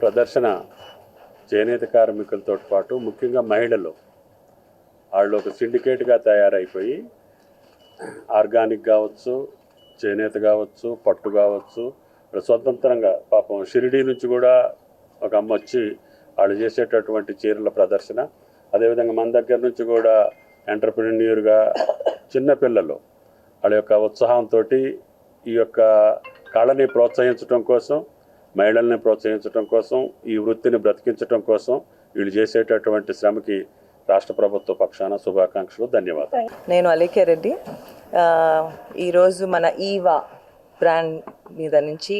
ప్రదర్శన చేనేత కార్మికులతో పాటు ముఖ్యంగా మహిళలు వాళ్ళు ఒక సిండికేట్గా తయారైపోయి ఆర్గానిక్ కావచ్చు, చేనేత కావచ్చు, పట్టు కావచ్చు, స్వతంత్రంగా పాపం షిరిడీ నుంచి కూడా ఒక అమ్మ వచ్చి వాళ్ళు చేసేటటువంటి చీరల ప్రదర్శన, అదేవిధంగా మన దగ్గర నుంచి కూడా ఎంటర్ప్రెన్యూర్గా చిన్నపిల్లలు వాళ్ళ యొక్క ఉత్సాహంతో ఈ యొక్క కళని ప్రోత్సహించడం కోసం, మహిళల్ని ప్రోత్సహించడం కోసం, ఈ వృత్తిని బ్రతికించడం కోసం వీళ్ళు చేసేటటువంటి శ్రమకి రాష్ట్ర ప్రభుత్వ పక్షాన శుభాకాంక్షలు, ధన్యవాదాలు. నేను అలేఖ్య రెడ్డి. ఈరోజు మన ఈవా బ్రాండ్ మీద నుంచి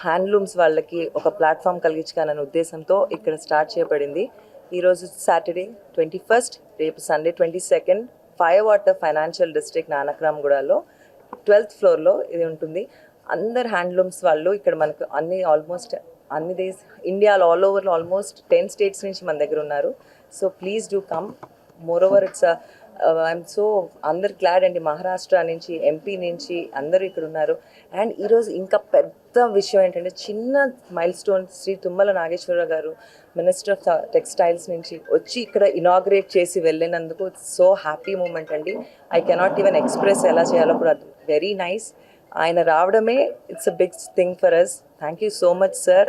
హ్యాండ్లూమ్స్ వాళ్ళకి ఒక ప్లాట్ఫామ్ కలిగించాలనే ఉద్దేశంతో ఇక్కడ స్టార్ట్ చేయబడింది. ఈరోజు సాటర్డే 21st, రేపు Sunday 22nd, Firewater financial district నానక్రామ్గూడలో 12th ఫ్లోర్లో ఇది ఉంటుంది. అందరు హ్యాండ్లూమ్స్ వాళ్ళు ఇక్కడ మనకు ఆల్మోస్ట్ అన్ని డేస్ ఇండియాలో ఆల్ ఓవర్లో ఆల్మోస్ట్ 10 స్టేట్స్ నుంచి మన దగ్గర ఉన్నారు. So please do come. More over it's I'm so అందరు గ్లాడ్ అండి. మహారాష్ట్ర నుంచి, ఎంపీ నుంచి అందరూ ఇక్కడ ఉన్నారు. అండ్ ఈరోజు ఇంకా పెద్ద విషయం ఏంటంటే, చిన్న మైల్ స్టోన్ శ్రీ తుమ్మల నాగేశ్వరరావు గారు మినిస్టర్ ఆఫ్ టెక్స్టైల్స్ నుంచి వచ్చి ఇక్కడ ఇనాగ్రేట్ చేసి వెళ్ళినందుకు సో హ్యాపీ మూమెంట్ అండి. ఐ కెనాట్ ఈవెన్ ఎక్స్ప్రెస్ ఎలా చేయాలో కూడా. Very nice. ఆయన రావడమే it's a big thing for us. Thank you so much sir.